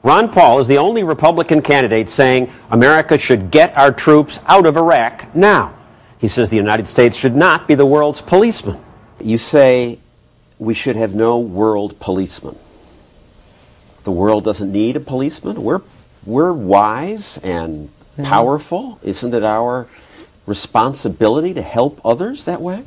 Ron Paul is the only Republican candidate saying America should get our troops out of Iraq now. He says the United States should not be the world's policeman. You say we should have no world policeman. The world doesn't need a policeman. We're wise and powerful. Isn't it our responsibility to help others that way?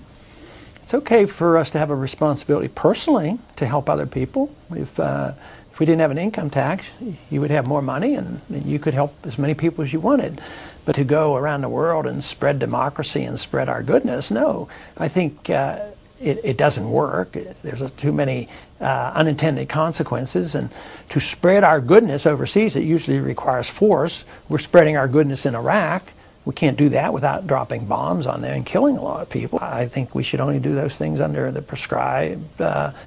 It's okay for us to have a responsibility personally to help other people. If we didn't have an income tax, you would have more money and you could help as many people as you wanted. But to go around the world and spread democracy and spread our goodness, no. I think it doesn't work. There's too many unintended consequences. And to spread our goodness overseas, it usually requires force. We're spreading our goodness in Iraq. We can't do that without dropping bombs on there and killing a lot of people. I think we should only do those things under the prescribed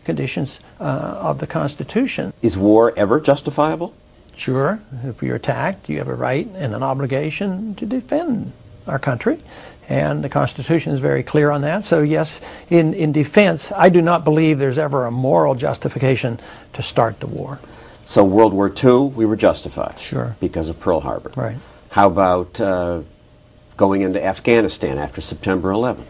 conditions of the Constitution. Is war ever justifiable? Sure. If you're attacked, you have a right and an obligation to defend our country. And the Constitution is very clear on that. So yes, in defense, I do not believe there's ever a moral justification to start the war. So World War II, we were justified. Sure. Because of Pearl Harbor. Right. How about going into Afghanistan after September 11th?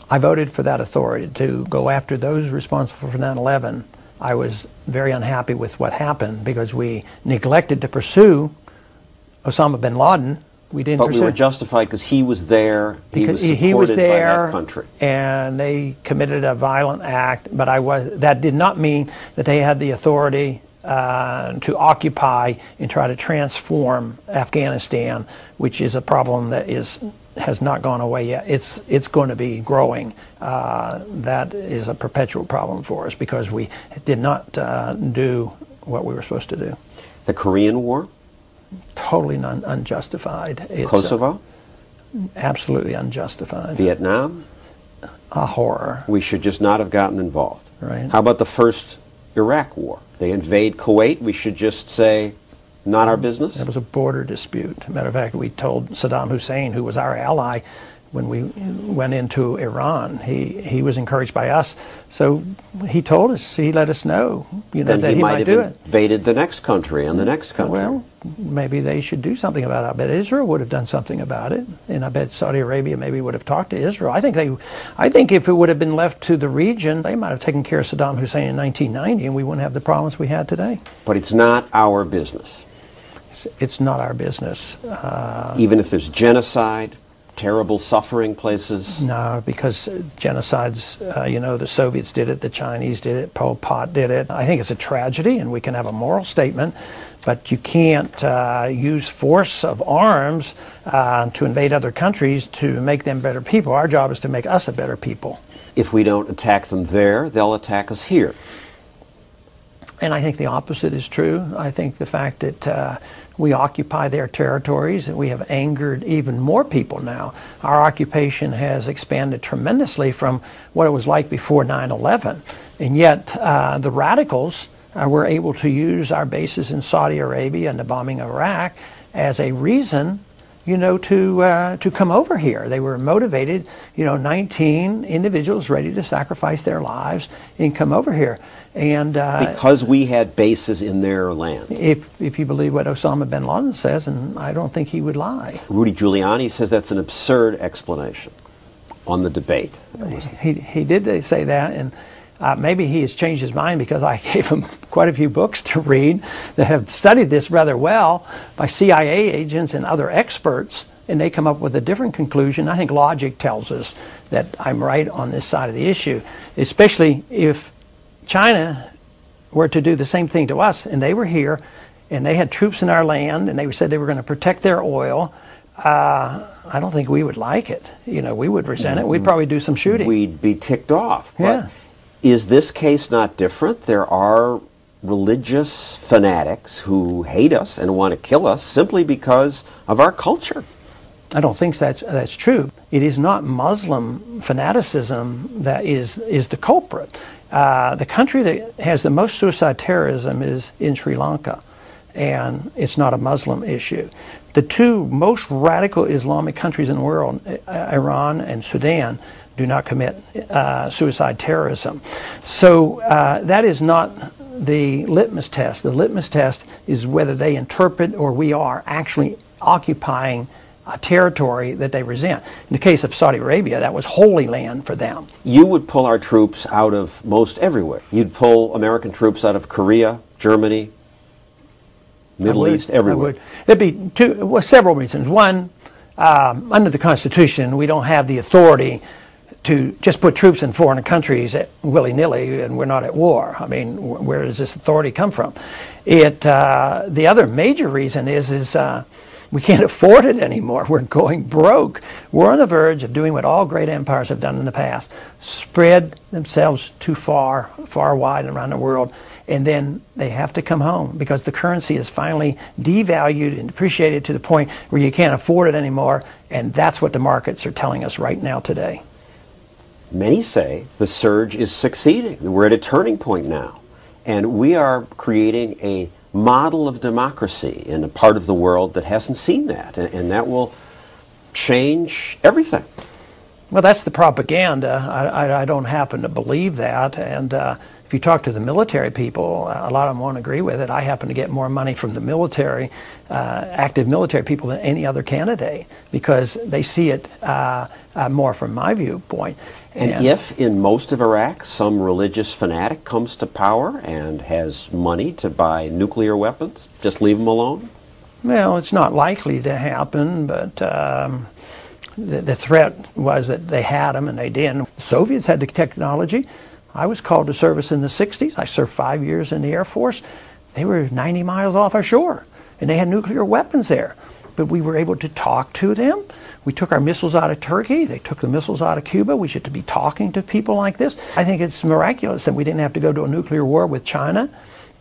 I voted for that authority to go after those responsible for 9/11. I was very unhappy with what happened because we neglected to pursue Osama bin Laden. We didn't. But we were justified because he was there. Because he was supported by that country, and they committed a violent act. But that did not mean that they had the authority to occupy and try to transform Afghanistan, which is a problem that has not gone away yet. It's going to be growing. That is a perpetual problem for us because we did not do what we were supposed to do. The Korean War? Totally unjustified. It's, Kosovo? Absolutely unjustified. Vietnam? A horror. We should just not have gotten involved. Right. How about the first Iraq War? They invade Kuwait. We should just say, not our business? It was a border dispute. Matter of fact, we told Saddam Hussein, who was our ally, when we went into Iran, he was encouraged by us. So he told us, he let us know, that he might do it. Invaded the next country and the next country. Well, maybe they should do something about it. I bet Israel would have done something about it, and I bet Saudi Arabia maybe would have talked to Israel. I think if it would have been left to the region, they might have taken care of Saddam Hussein in 1990, and we wouldn't have the problems we had today. But it's not our business. It's not our business. Even if there's genocide, terrible suffering places? No, because genocides, the Soviets did it, the Chinese did it, Pol Pot did it. I think it's a tragedy, and we can have a moral statement, but you can't use force of arms to invade other countries to make them better people. Our job is to make us a better people. If we don't attack them there, they'll attack us here. And I think the opposite is true. I think the fact that we occupy their territories and we have angered even more people now. Our occupation has expanded tremendously from what it was like before 9/11. And yet the radicals were able to use our bases in Saudi Arabia and the bombing of Iraq as a reason to come over here. They were motivated, 19 individuals ready to sacrifice their lives and come over here. And because we had bases in their land. If you believe what Osama bin Laden says, and I don't think he would lie. Rudy Giuliani says that's an absurd explanation on the debate. He did say that, and maybe he has changed his mind because I gave him quite a few books to read that have studied this rather well by CIA agents and other experts, and they come up with a different conclusion. I think logic tells us that I'm right on this side of the issue, especially if China were to do the same thing to us, and they were here, and they had troops in our land, and they said they were going to protect their oil. I don't think we would like it. We would resent it. We'd probably do some shooting. We'd be ticked off. Yeah. Is this case not different? There are religious fanatics who hate us and want to kill us simply because of our culture. I don't think that's true. It is not Muslim fanaticism that is the culprit. The country that has the most suicide terrorism is in Sri Lanka, and it's not a Muslim issue. The two most radical Islamic countries in the world, Iran and Sudan, do not commit suicide terrorism. So that is not the litmus test. The litmus test is whether they interpret or we are actually occupying a territory that they resent. In the case of Saudi Arabia, that was holy land for them. You would pull our troops out of most everywhere. You'd pull American troops out of Korea, Germany, Middle East, everywhere. I would. There'd be several reasons. One, under the Constitution, we don't have the authority to just put troops in foreign countries willy-nilly, and we're not at war. I mean, where does this authority come from? The other major reason is we can't afford it anymore. We're going broke. We're on the verge of doing what all great empires have done in the past: spread themselves too far wide around the world, and then they have to come home because the currency is finally devalued and depreciated to the point where you can't afford it anymore, and that's what the markets are telling us right now today. Many say the surge is succeeding. We're at a turning point now, and we are creating a model of democracy in a part of the world that hasn't seen that, and that will change everything. Well, that's the propaganda. I don't happen to believe that, and if you talk to the military people, a lot of them won't agree with it. I happen to get more money from the military, active military people than any other candidate because they see it more from my viewpoint. And if in most of Iraq some religious fanatic comes to power and has money to buy nuclear weapons, just leave them alone? Well, it's not likely to happen, but the threat was that they had them and they didn't. The Soviets had the technology. I was called to service in the 60s. I served 5 years in the Air Force. They were 90 miles off our shore, and they had nuclear weapons there. But we were able to talk to them. We took our missiles out of Turkey. They took the missiles out of Cuba. We should be talking to people like this. I think it's miraculous that we didn't have to go to a nuclear war with China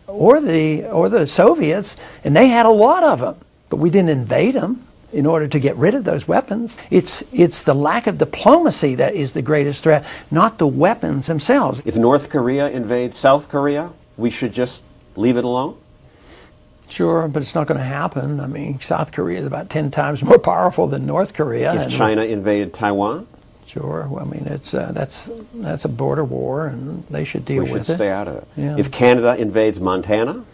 or the Soviets, and they had a lot of them, but we didn't invade them in order to get rid of those weapons. It's the lack of diplomacy that is the greatest threat, not the weapons themselves. If North Korea invades South Korea, we should just leave it alone? Sure, but it's not going to happen. I mean, South Korea is about 10 times more powerful than North Korea. If China invaded Taiwan? Sure. Well, I mean, that's a border war, and they should deal with it. We should stay out of it. Yeah. If Canada invades Montana?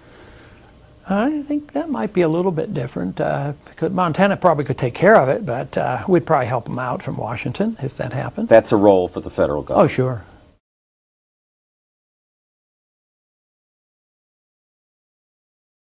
I think that might be a little bit different. Because Montana probably could take care of it, but we'd probably help them out from Washington if that happened. That's a role for the federal government. Oh, sure.